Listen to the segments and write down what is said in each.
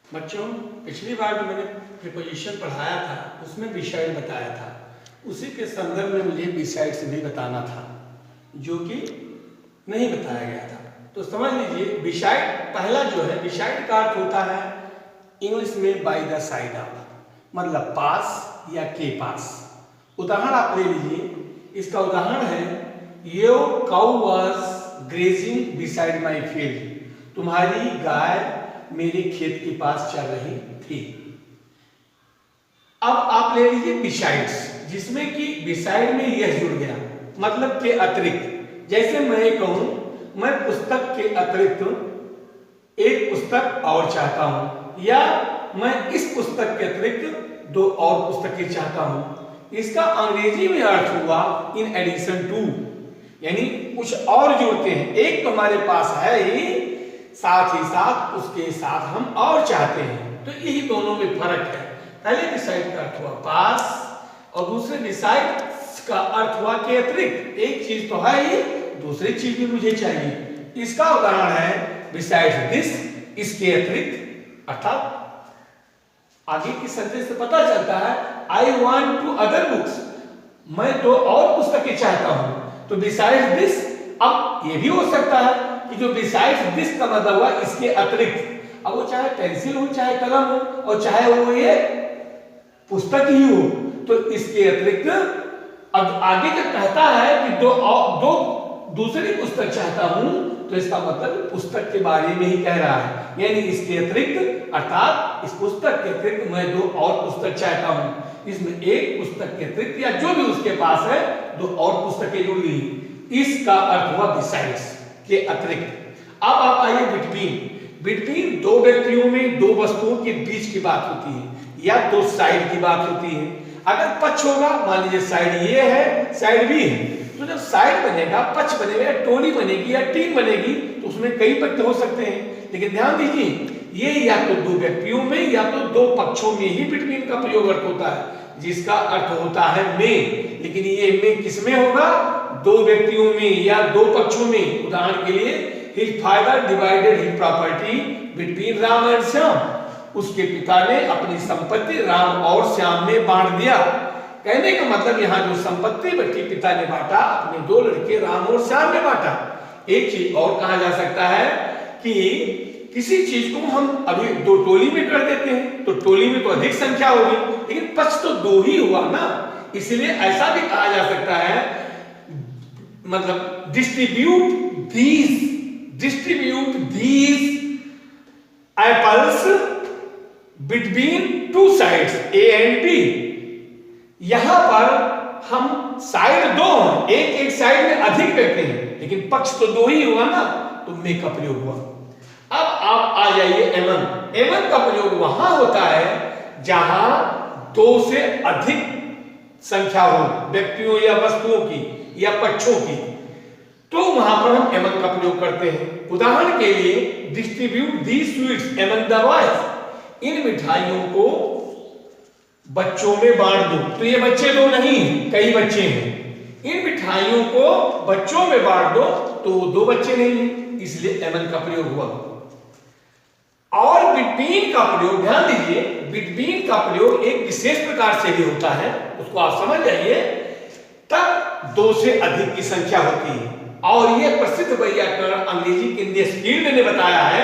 बच्चों, पिछली बार जो मैंने प्रीपोजिशन पढ़ाया था उसमें बिसाइड बताया था, उसी के संदर्भ में मुझे बिसाइड्स भी बताना था जो कि नहीं बताया गया था। तो समझ लीजिए, बिसाइड पहला जो है, बिसाइड का अर्थ होता है इंग्लिश में बाय द साइड ऑफ, मतलब पास या के पास। उदाहरण आप ले लीजिए, इसका उदाहरण है your cow was grazing beside my field, तुम्हारी गाय मेरे खेत के पास चल रही थी। अब आप ले लीजिए बिसाइड्स, जिसमें कि बिसाइड में यह जुड़ गया, मतलब के अतिरिक्त। जैसे मैं कहूं मैं पुस्तक के अतिरिक्त एक पुस्तक और चाहता हूं, या मैं इस पुस्तक के अतिरिक्त दो और पुस्तकें चाहता हूं। इसका अंग्रेजी में अर्थ हुआ इन एडिशन टू, यानी कुछ और जुड़ते हैं। एक तो हमारे पास है ही, साथ ही साथ उसके साथ हम और चाहते हैं। तो यही दोनों में फर्क है। पहले बिसाइड का अर्थ हुआ पास और दूसरे बिसाइड का अर्थ हुआ के अतिरिक्त। एक चीज तो है ही, दूसरी चीज भी मुझे चाहिए। इसका उदाहरण है बिसाइड दिस, इसके अतिरिक्त। अर्थात आगे की सेंटेंस से पता चलता है I want to other books, मैं दो और पुस्तकें चाहता हूं। तो बिसाइड दिस, अब ये भी हो सकता है कि जो बिसाइड दिस का मतलब हुआ इसके अतिरिक्त। अब वो चाहे पेंसिल हो, चाहे कलम हो, और चाहे वो ये पुस्तक ही हो, तो इसके अतिरिक्त अब आगे जब कहता है कि दो दूसरी पुस्तक चाहता हूं, तो इसका मतलब पुस्तक के बारे में ही कह रहा है। यानी इसके अतिरिक्त, अर्थात इस पुस्तक के अतिरिक्त मैं दो और पुस्तक चाहता हूं। इसमें एक पुस्तक के अतिरिक्त या जो भी उसके पास है दो और पुस्तकें जुड़ गई। इसका अर्थ हुआ बिसाइड्स, के अतिरिक्त। अब आप आइए बिटवीन। बिटवीन दो व्यक्तियों में दो वस्तुओं के बीच की बात होती है, या दो साइड की बात होती है। अगर पक्ष होगा, मान लीजिए साइड ये है, साइड भी है, तो जब साइड बनेगा, पक्ष बनेगा, टोली बनेगी या टीम बनेगी, तो उसमें कई पक्ष हो सकते हैं। लेकिन ध्यान दीजिए, ये या तो दो व्यक्तियों में या तो दो पक्षों में ही बिटवीन का प्रयोग अर्थ होता है, जिसका अर्थ होता है में। लेकिन ये में किसमें होगा? दो व्यक्तियों में या दो पक्षों में। उदाहरण के लिए, his father divided his property between Ram and Shyam, उसके पिता ने अपनी संपत्ति राम और श्याम में बांट दिया। कहने का मतलब यहाँ जो संपत्ति बची पिता ने बांटा, अपने दो लड़के राम और श्याम ने बांटा। एक चीज और कहा जा सकता है कि किसी चीज को हम अभी दो टोली में कर देते हैं, तो टोली में तो अधिक संख्या होगी, लेकिन पक्ष तो दो ही हुआ ना, इसलिए ऐसा भी कहा जा सकता है, मतलब distribute these apples between two sides A and B. यहां पर हम साइड दो हैं, एक साइड में अधिक व्यक्ति हैं, लेकिन पक्ष तो दो ही हुआ ना, तो में का प्रयोग हुआ। अब आप आ जाइए एमन। एमन का प्रयोग वहां होता है जहां दो से अधिक संख्या हो, व्यक्तियों या वस्तुओं की या पक्षों की, तो वहां पर हम एमन का प्रयोग करते हैं। उदाहरण के लिए, distribute these sweets among the boys, इन मिठाइयों को बच्चों में बांट दो। तो ये बच्चे दो नहीं, कई बच्चे हैं। इन मिठाइयों को बच्चों में बांट दो, तो दो बच्चे नहीं, इसलिए एमन का प्रयोग हुआ। और बिटवीन का प्रयोग, ध्यान दीजिए, बिटवीन का प्रयोग एक विशेष प्रकार से भी होता है, उसको आप समझ जाइए। तब दो से अधिक की संख्या होती है, और यह प्रसिद्ध वैयाकरण अंग्रेजी के इंडियन ने बताया है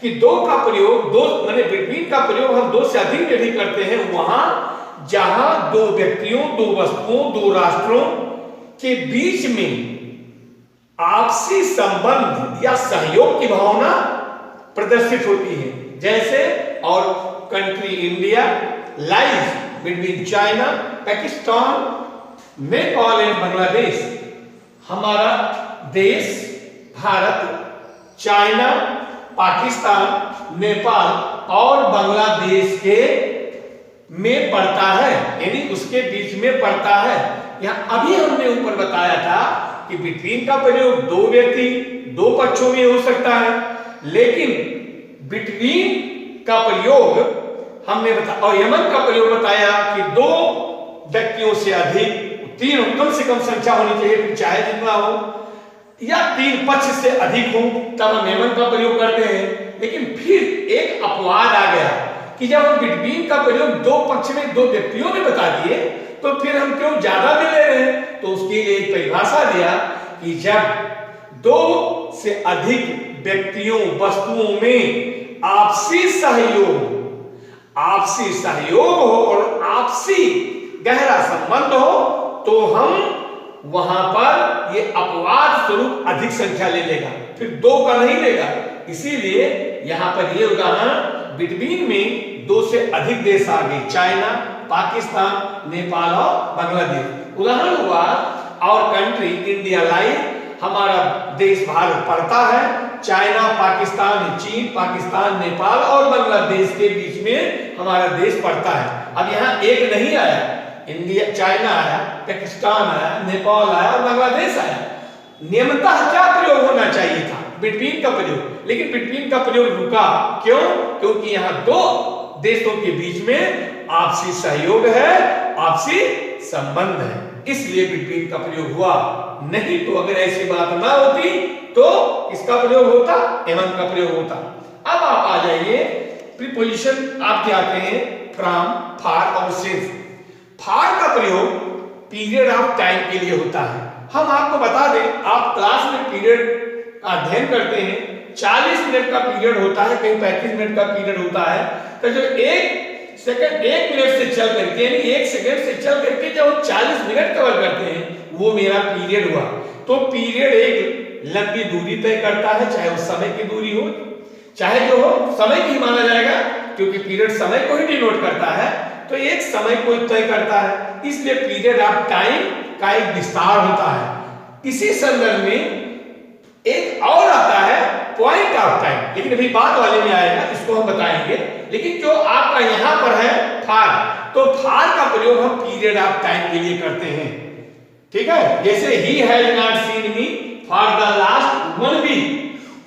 कि दो का प्रयोग, दो माने बिटवीन का प्रयोग हम दो से अधिक यदि करते हैं वहां जहां दो व्यक्तियों, दो वस्तुओं, दो राष्ट्रों के बीच में आपसी संबंध या सहयोग की भावना प्रदर्शित होती है। जैसे, और country India lies between China, Pakistan, Nepal and Bangladesh. हमारा देश भारत चाइना, पाकिस्तान, नेपाल और बांग्लादेश के में पड़ता है, यानी उसके बीच में पड़ता है। यहां अभी हमने ऊपर बताया था कि बिटवीन का प्रयोग दो व्यक्ति, दो पक्षों में हो सकता है, लेकिन बिटवीन का प्रयोग हमने बताया, और यमन का प्रयोग बताया कि दो व्यक्तियों से अधिक, तीन कम से कम संख्या होनी चाहिए, चाहे जितना हो, या तीन पक्ष से अधिक हो, तब हम यमन का प्रयोग करते हैं। लेकिन फिर एक अपवाद आ गया कि जब हम बिटवीन का प्रयोग दो पक्ष में, दो व्यक्तियों में बता दिए, तो फिर हम क्यों ज्यादा में ले रहे हैं? तो उसके लिए एक परिभाषा दिया कि जब दो से अधिक व्यक्तियों, वस्तुओं में आपसी सहयोग हो और आपसी गहरा संबंध हो, तो हम वहां पर ये अपवाद स्वरूप अधिक संख्या ले लेगा, फिर दो का नहीं लेगा। इसीलिए यहां पर ये उदाहरण बिटवीन में दो से अधिक देश आ गए, चाइना, पाकिस्तान, नेपाल और बांग्लादेश। उदाहरण हुआ और कंट्री इंडिया लाइक, हमारा देश भारत पड़ता है चाइना, पाकिस्तान, चीन, पाकिस्तान, नेपाल और बांग्लादेश के बीच में हमारा देश पड़ता है। अब यहाँ एक नहीं आया, इंडिया, चाइना आया, पाकिस्तान आया, नेपाल आया और बांग्लादेश आया। नियमतः क्या प्रयोग होना चाहिए था? बिटवीन का प्रयोग, लेकिन बिटवीन का प्रयोग रुका। क्यों? क्योंकि यहाँ दो देशों के बीच में आपसी सहयोग है, आपसी संबंध है, इसलिए बिटवीन का प्रयोग हुआ। नहीं तो अगर ऐसी बात ना होती तो किसका प्रयोग होता? एवं का प्रयोग होता। अब आप आ जाइए प्रीपोजिशन, आप आते हैं फ्रॉम, फॉर और सिंस। फॉर का प्रयोग पीरियड ऑफ टाइम के लिए होता है। हम आपको बता दें, आप क्लास में पीरियड अध्ययन करते हैं, 40 मिनट का पीरियड होता है, कहीं 35 मिनट का पीरियड होता है। तो जो एक सेकंड, 1 मिनट से चल करके, यानी 1 सेकंड से चल करके जब 40 मिनट कवर करते हैं, वो मेरा पीरियड हुआ। तो पीरियड एक लंबी दूरी तय करता है, चाहे वो समय की दूरी हो, चाहे जो हो, समय की माना जाएगा, क्योंकि पीरियड समय को ही डिनोट करता है, तो एक समय को तय करता है। इसलिए पीरियड ऑफ टाइम का एक विस्तार होता है। इसी संदर्भ में एक और आता है पॉइंट ऑफ टाइम, लेकिन अभी बाद वाले में आएगा, इसको हम बताएंगे। लेकिन जो आपका यहां पर है फार, तो फार का प्रयोग हम पीरियड ऑफ टाइम के लिए करते हैं, ठीक है। जैसे ही has not seen me for the last 1 week,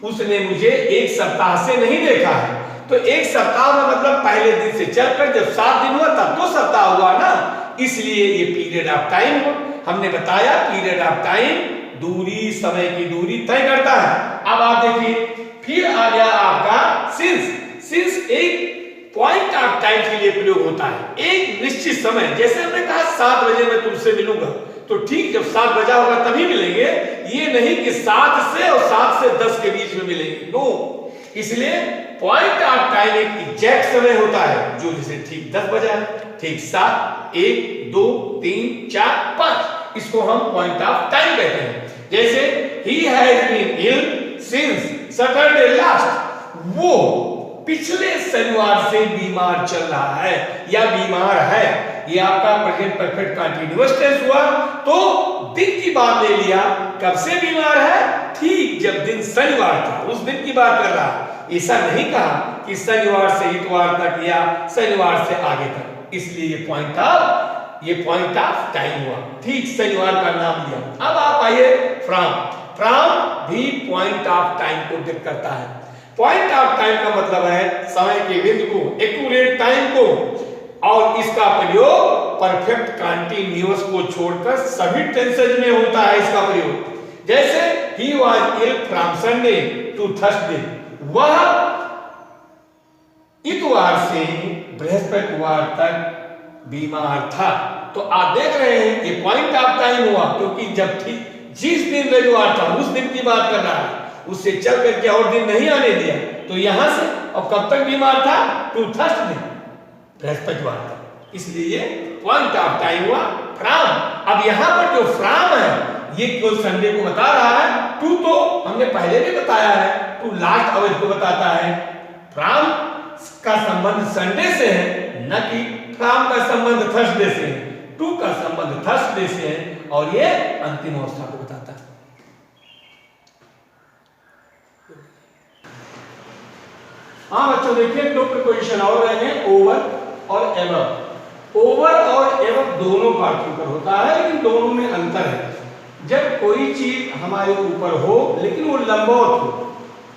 उसने मुझे 1 सप्ताह से नहीं देखा है। तो 1 सप्ताह में मतलब पहले दिन से चलकर जब 7 दिन हुआ तब तो सप्ताह हुआ ना, इसलिए ये पीरियड ऑफ टाइम हो। हमने बताया पीरियड ऑफ टाइम दूरी, समय की दूरी तय करता है। अब आप देखिए, फिर आ गया आपका सिंस। सिंस एक पॉइंट ऑफ टाइम के लिए प्रयोग होता है, एक निश्चित समय। जैसे हमने कहा 7 बजे मैं तुमसे मिलूंगा, तो ठीक जब 7 बजा होगा तभी मिलेंगे, ये नहीं कि 7 से और 7 से 10 के बीच में मिलेंगे, नो। इसलिए पॉइंट ऑफ टाइम एक एग्जैक्ट समय होता है, जो जैसे ठीक 10 बजा है, ठीक 7, 1, 2, 3, 4, 5, इसको हम पॉइंट ऑफ टाइम कहते हैं। जैसे he has been ill since Saturday last, वो पिछले शनिवार से बीमार चल रहा है या बीमार है, ये आपका प्रेजेंट परफेक्ट कंटीन्यूअस टेंस हुआ। तो दिन की बात ले लिया, कब से बीमार है? ठीक जब दिन शनिवार था, उस दिन की बात कर रहा। ऐसा नहीं कहा कि शनिवार से इतवार तक या शनिवार से आगे तक, इसलिए ये पॉइंट ऑफ टाइम हुआ, ठीक शनिवार का नाम लिया। अब आप आइए फ्रॉम। फ्रॉम भी पॉइंट ऑफ टाइम को व्यक्त करता है। पॉइंट ऑफ टाइम का मतलब है समय के बिंदु को, एक्यूरेट टाइम को, और इसका प्रयोग परफेक्ट कंटीन्यूअस को छोड़कर सभी टेंसेज में होता है इसका प्रयोग। जैसे ही was ill from Sunday to Thursday, वह इतवार से बृहस्पतिवार तक बीमार था। तो आप देख रहे हैं ये पॉइंट ऑफ टाइम हुआ, क्योंकि जब ठीक जिस दिन रविवार था उस दिन की बात कर रहा है, उससे चल करके और दिन नहीं आने दिया। तो यहां से अब कब तक बीमार था? टू थर्सडे, बृहस्पतिवार तक, इसलिए पॉइंट ऑफ टाइम हुआ फ्रॉम। अब यहां पर जो फ्रॉम है ये केवल संडे को बता रहा है, टू तो हमने पहले भी बताया है, टू लास्ट आवर को बताता है। फ्रॉम का संबंध संडे से है, न कि फ्रॉम का संबंध थर्सडे से है। टू का संबंध थर्सडे से है और ये अंतिम अवस्था को बताता है। हाँ बच्चों देखिए, 2 प्रीपोजिशन और रहे हैं, ओवर और एबव। ओवर और एबव दोनों पार्थिव पर होता है, लेकिन दोनों में अंतर है। जब कोई चीज हमारे ऊपर हो लेकिन वो लंबवत हो,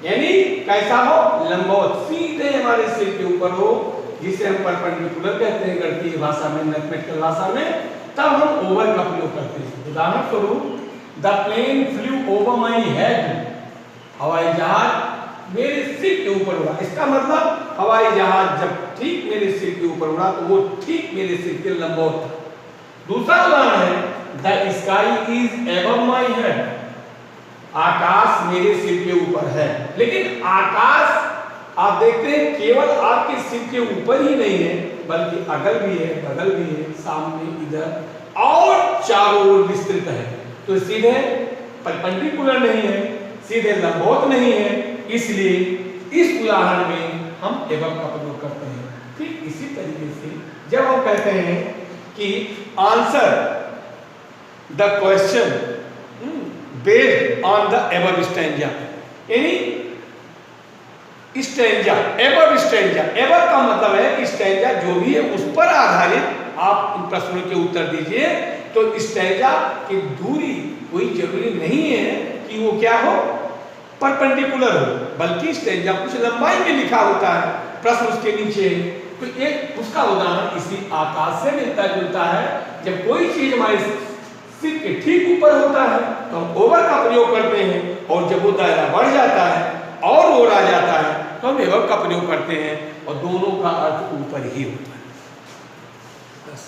यानी कैसा हो? लंबवत, सीधे हमारे सिर के ऊपर हो, जिसे हम परपेंडिकुलर कहते हैं गणितीय भाषा में, मैथमेटिकल भाषा में, तब हम ओवर का प्रयोग करते हैं। उदाहरण स्वरूप the plane flew over my head, हवाई जहाज मेरे सिर के ऊपर उड़ा। इसका मतलब हवाई जहाज जब ठीक मेरे सिर के ऊपर उड़ा तो वो ठीक मेरे सिर के लंबवत था। दूसरा उदाहरण है, the sky is above my head, आकाश मेरे सिर के ऊपर है। लेकिन आकाश आप देखते हैं केवल आपके सिर के ऊपर ही नहीं है, बल्कि अगल भी है, बगल भी है, सामने, इधर और चारों ओर विस्तृत है। तो सीधे परपेंडिकुलर नहीं है, सीधे लंबवत नहीं है, इसलिए इस उदाहरण में हम एबव का प्रयोग करते हैं। ठीक इसी तरीके से जब हम कहते हैं कि answer the question based on the above stanza, यानी स्टैंजा, एबव स्टैंजा, एबव का मतलब है कि स्टैंजा जो भी है उस पर आधारित आप इन प्रश्नों के उत्तर दीजिए। तो स्टैंजा की दूरी कोई जरूरी नहीं है कि वो क्या हो, परपेंडिकुलर हो, बल्कि स्टैंजा कुछ लंबाई में लिखा होता है, प्रश्न उसके नीचे है। तो एक उसका उदाहरण इसी आकाश से मिलता जुलता है। जब कोई चीज हमारे सिर के ठीक ऊपर होता है तो हम ओवर का प्रयोग करते हैं, और जब वो दायरा बढ़ जाता है और ओर आ जाता है तो हम एबव का प्रयोग करते हैं, और दोनों का अर्थ ऊपर ही होता है। बस।